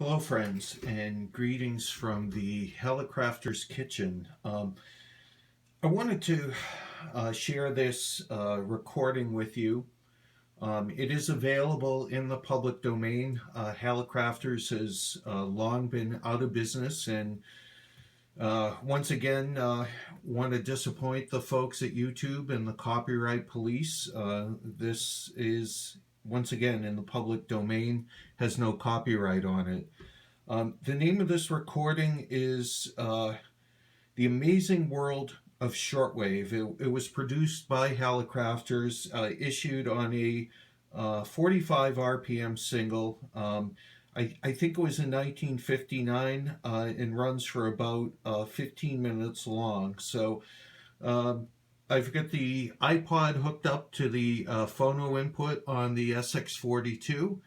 Hello, friends, and greetings from the Hallicrafters kitchen. I wanted to share this recording with you. It is available in the public domain. Hallicrafters has long been out of business, and once again, want to disappoint the folks at YouTube and the copyright police. This is once again in the public domain, has no copyright on it. The name of this recording is The Amazing World of Shortwave. It was produced by Hallicrafters, issued on a 45 RPM single. I think it was in 1959 and runs for about 15 minutes long. So I've got the iPod hooked up to the phono input on the SX-42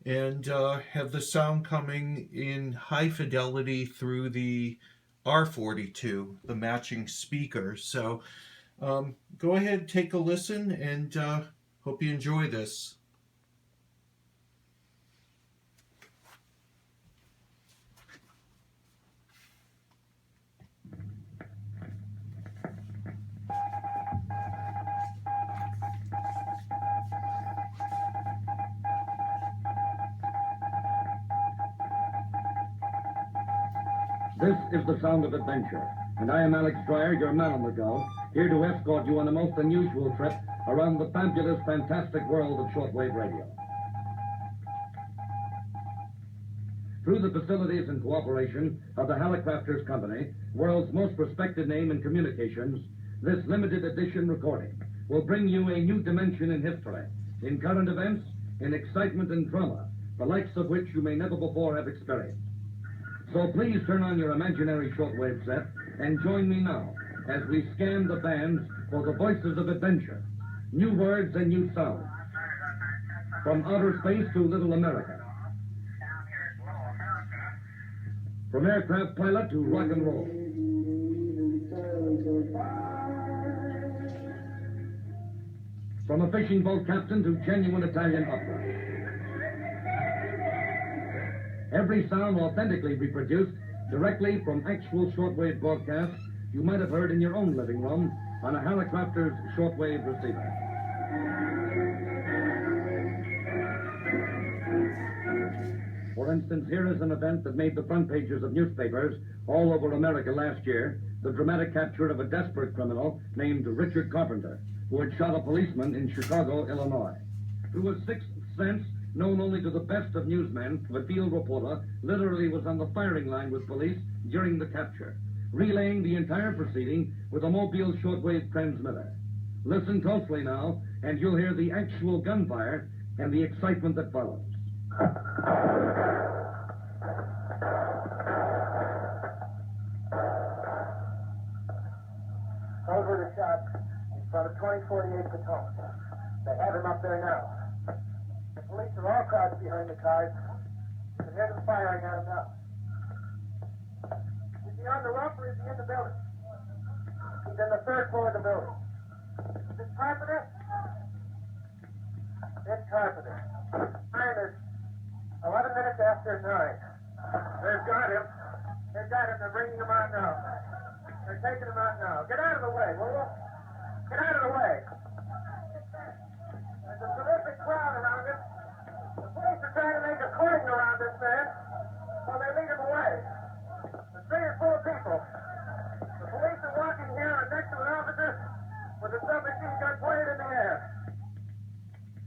and have the sound coming in high fidelity through the R-42, the matching speaker. So go ahead, take a listen, and hope you enjoy this. This is the sound of adventure, and I am Alex Drier, your man on the go, here to escort you on a most unusual trip around the fabulous, fantastic world of shortwave radio. Through the facilities and cooperation of the Hallicrafters Company, world's most respected name in communications, this limited edition recording will bring you a new dimension in history, in current events, in excitement and drama, the likes of which you may never before have experienced. So please turn on your imaginary shortwave set and join me now as we scan the bands for the voices of adventure, new words and new sounds, from outer space to Little America, from aircraft pilot to rock and roll, from a fishing boat captain to genuine Italian opera. Every sound authentically reproduced directly from actual shortwave broadcasts you might have heard in your own living room on a Hallicrafters shortwave receiver. For instance, here is an event that made the front pages of newspapers all over America last year, the dramatic capture of a desperate criminal named Richard Carpenter, who had shot a policeman in Chicago, Illinois. Through a sixth sense, known only to the best of newsmen, the field reporter literally was on the firing line with police during the capture, relaying the entire proceeding with a mobile shortwave transmitter. Listen closely now, and you'll hear the actual gunfire and the excitement that follows. Those were the shots in front of 2048 Potomac. They have him up there now. The police are all crouched behind the cars. You can hear them firing at him now. Is he on the roof or is he in the building? He's in the third floor of the building. Is this Carpenter? It's Carpenter. Time is 11 minutes after 9. They've got him. They've got him. They're bringing him on now. They're taking him out now. Get out of the way, will you? Get out of the way. There's a terrific crowd around him. The police are trying to make a cordon around this man while they lead him away. The street is full of people. The police are walking here and next to an officer with a submachine gun pointed in the air.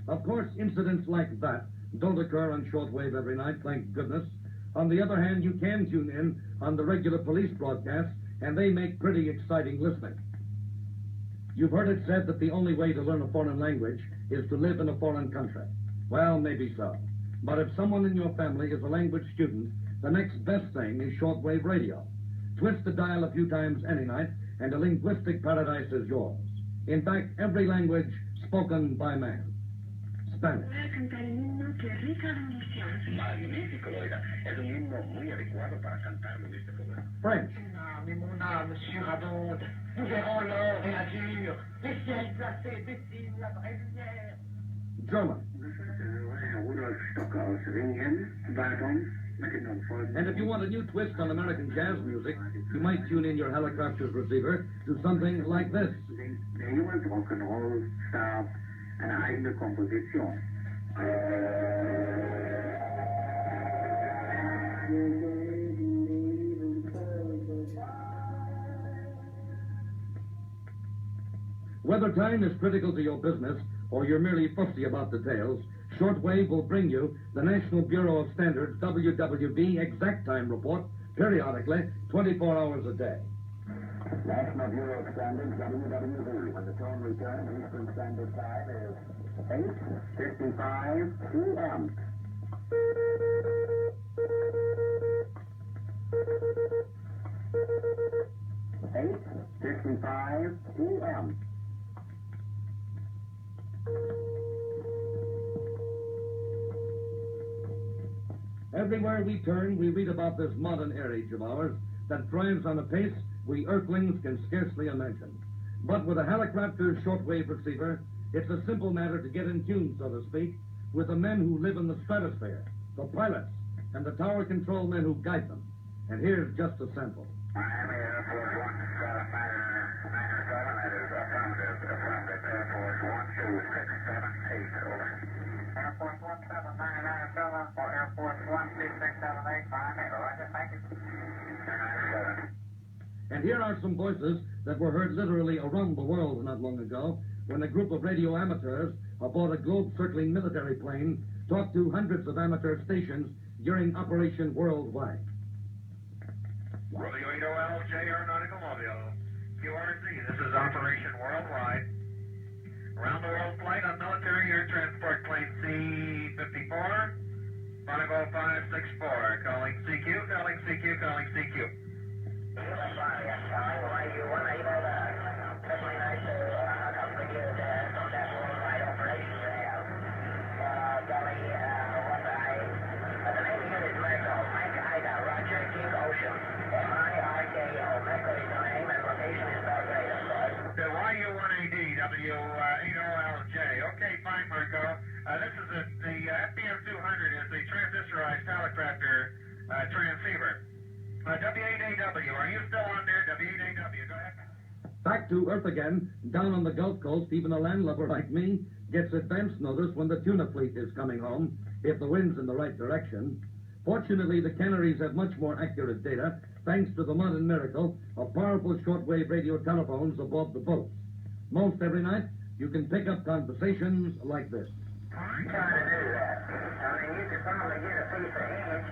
Of course, incidents like that don't occur on shortwave every night, thank goodness. On the other hand, you can tune in on the regular police broadcasts, and they make pretty exciting listening. You've heard it said that the only way to learn a foreign language is to live in a foreign country. Well, maybe so. But if someone in your family is a language student, the next best thing is shortwave radio. Twist the dial a few times any night, and a linguistic paradise is yours. In fact, every language spoken by man. Spanish. French. Monsieur Rabond, nous verrons l'or et azur, les ciels glacés dessinent la vraie lumière. German. Rudolf Stocker aus Ringen, Wartung. And if you want a new twist on American jazz music, you might tune in your Hallicrafters receiver to something like this. Rock'n'Roll, Stab, eine eigene Komposition. Whether time is critical to your business or you're merely fussy about details, Shortwave will bring you the National Bureau of Standards WWB Exact Time Report periodically, 24 hours a day. National Bureau of Standards WWB. When the tone returns, Eastern Standard Time is 8:55 p.m. 8:55 p.m. Everywhere we turn, we read about this modern age of ours that thrives on a pace we earthlings can scarcely imagine. But with a Hallicrafters shortwave receiver, it's a simple matter to get in tune, so to speak, with the men who live in the stratosphere, the pilots, and the tower control men who guide them. And here's just a sample. Miami Air Force One, Stratosphere 97, that is affirmative, Air Force 12678, over. Air Force 1799 or Air Force 12678, Miami, roger, thank you. 97. And here are some voices that were heard literally around the world not long ago when a group of radio amateurs aboard a globe-circling military plane talked to hundreds of amateur stations during Operation Worldwide. Romeo LJ Aeronautical Mobile, QRZ, this is Operation Worldwide. Around the world flight on military air transport plane C-54, 50564, calling CQ, calling CQ, calling CQ. YU-1AD-W80LJ. Okay, fine, Marco. This is the FBM-200 is the transistorized Hallicrafter transceiver. W8AW, are you still on there? W8AW, go ahead. Back to Earth again, down on the Gulf Coast, even a landlubber like me gets advance notice when the tuna fleet is coming home, if the wind's in the right direction. Fortunately, the Canaries have much more accurate data, thanks to the modern miracle of powerful shortwave radio telephones aboard the boats. Most every night, you can pick up conversations like this. I'm trying to do that. I mean, you could probably get a piece of hinge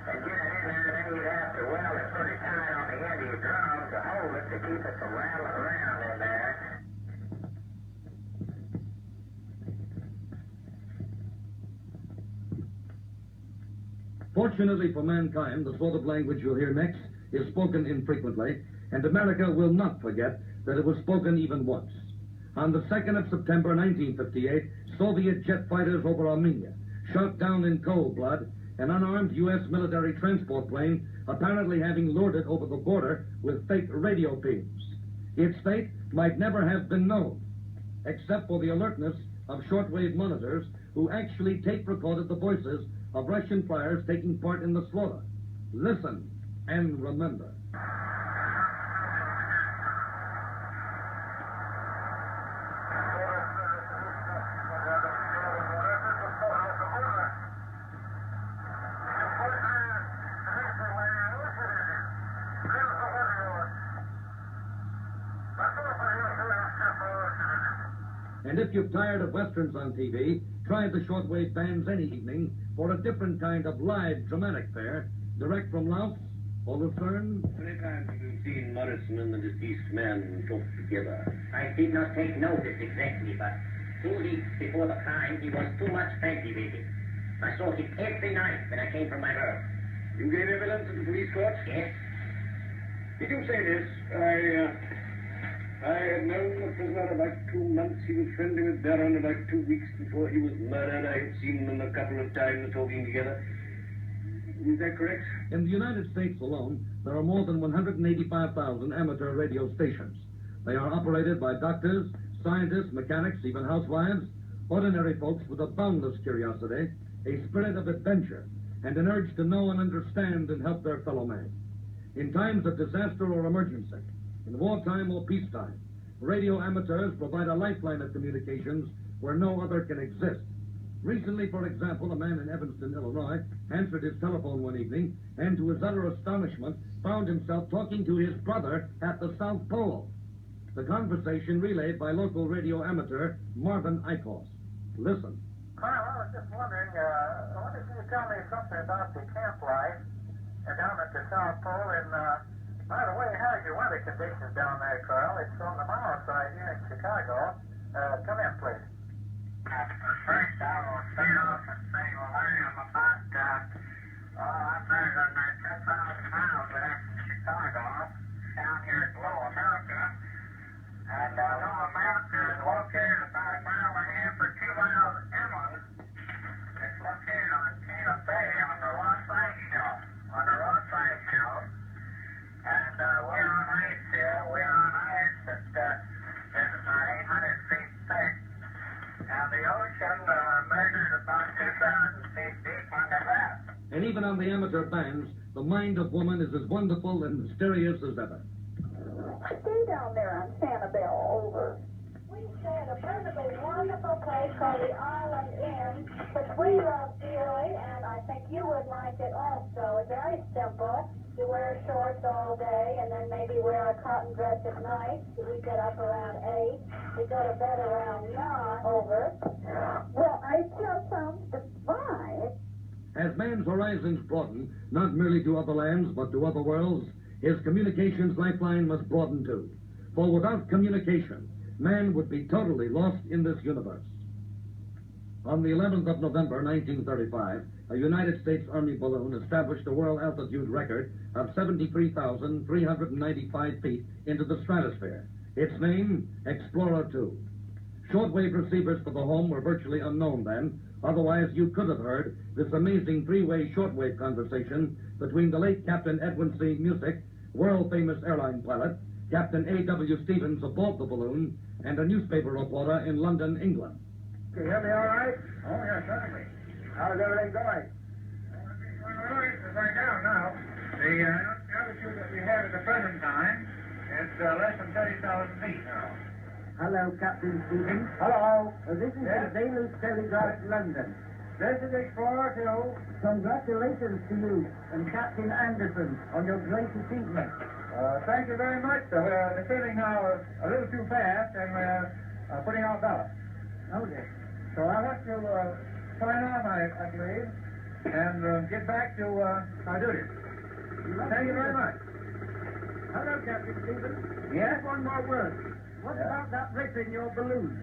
and get it in there, and then you'd have to weld it pretty tight on the end of your drum to hold it to keep it from rattling around in there. Fortunately for mankind, the sort of language you'll hear next is spoken infrequently, and America will not forget that it was spoken even once. On the 2nd of September 1958, Soviet jet fighters over Armenia shot down in cold blood an unarmed U.S. military transport plane, apparently having lured it over the border with fake radio beams. Its fate might never have been known, except for the alertness of shortwave monitors who actually tape-recorded the voices of Russian flyers taking part in the slaughter. Listen and remember. And if you're tired of westerns on TV, try the shortwave bands any evening for a different kind of live dramatic fare, direct from Laos or Lucerne. Many times have you seen Morrison and the deceased man talk together? I did not take notice exactly, but 2 weeks before the crime, he was too much fancy with it. I saw him every night when I came from my work. You gave evidence at the police court? Yes? Did you say this? I had known the prisoner about 2 months. He was friendly with Baron about 2 weeks before he was murdered. I had seen them a couple of times talking together. Is that correct? In the United States alone, there are more than 185,000 amateur radio stations. They are operated by doctors, scientists, mechanics, even housewives, ordinary folks with a boundless curiosity, a spirit of adventure, and an urge to know and understand and help their fellow man. In times of disaster or emergency, in wartime or peacetime, radio amateurs provide a lifeline of communications where no other can exist. Recently, for example, a man in Evanston, Illinois, answered his telephone one evening and, to his utter astonishment, found himself talking to his brother at the South Pole. The conversation relayed by local radio amateur Marvin Eichhoff. Listen. Carl, I was just wondering, I wonder if you could tell me something about the camp life down at the South Pole. And, by the way, how are your weather conditions down there, Carl? It's on the mild side here in Chicago. Come in, please. First, I will start off and say, well, I am about, I'm better than 10,000 miles there from Chicago, down here at Low America. And Low America is located about a mile and a half or 2 miles inland. It's located on Kena Bay on the Ross Ice Shelf, And we're on ice here. We're on ice that is about 800 feet thick. And the ocean measured about 2,000 feet deep under that. And even on the amateur bands, the mind of woman is as wonderful and mysterious as ever. Stay down there on Sanibel, over. We stay at a perfectly wonderful place called the Island Inn, which we love dearly, and I think you would like it also. It's very simple. You wear shorts all day, and then maybe wear a cotton dress at night. We get up around 8. We go to bed around 9, over. Well, I just sounds divine. As man's horizons broaden, not merely to other lands, but to other worlds, his communications lifeline must broaden too. For without communication, man would be totally lost in this universe. On the 11th of November, 1935, a United States Army balloon established a world altitude record of 73,395 feet into the stratosphere. Its name, Explorer 2. Shortwave receivers for the home were virtually unknown then. Otherwise, you could have heard this amazing three-way shortwave conversation between the late Captain Edwin C. Musick, world-famous airline pilot, Captain A.W. Stevens aboard the balloon, and a newspaper reporter in London, England. Can you hear me all right? Oh, yes, certainly. How's everything going? Well, it's right down now. The altitude that we have at the present time is less than 30,000 feet now. Hello, Captain Stevens. Hello. This is the Daily Telegraph, London. This is Explorer 2. Congratulations to you and Captain Anderson on your great achievement. Thank you very much. We're sailing now a little too fast, and we're putting out ballast. Oh, yes. So I'll have to sign off, I believe, and get back to our duties. Thank you very much. Hello, Captain Stevens. Yes? Just one more word. What about that rip in your balloon?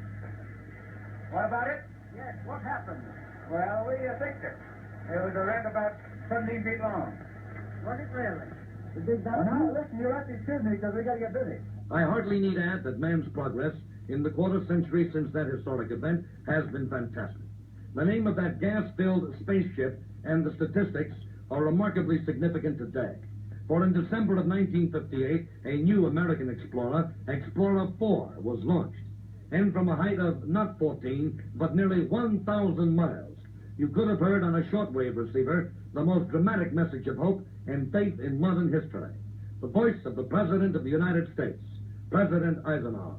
What about it? Yes, what happened? Well, we fixed it. It was a rip about 17 feet long. Was it really? Did that Now, listen, you'll have to excuse me because we got to get busy. I hardly need add that man's progress in the quarter century since that historic event has been fantastic. The name of that gas-filled spaceship and the statistics are remarkably significant today. For in December of 1958, a new American explorer, Explorer 4, was launched. And from a height of not 14, but nearly 1,000 miles, you could have heard on a shortwave receiver the most dramatic message of hope and faith in modern history. The voice of the President of the United States, President Eisenhower.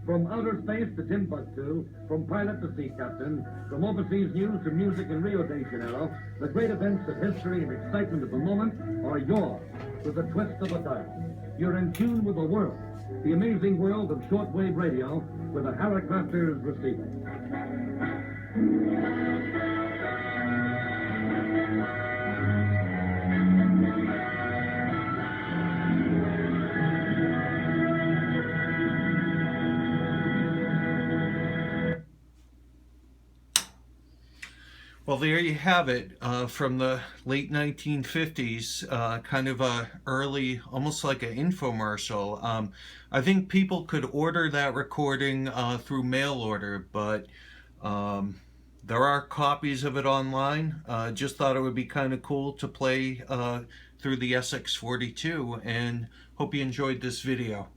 From outer space to Timbuktu, from pilot to sea captain, from overseas news to music in Rio de Janeiro, the great events of history and excitement of the moment are yours with a twist of a dial. You're in tune with the world, the amazing world of shortwave radio with a Hallicrafters receiver. Well, there you have it, from the late 1950s, kind of a early, almost like an infomercial. I think people could order that recording through mail order, but there are copies of it online. Just thought it would be kind of cool to play through the SX-42, and hope you enjoyed this video.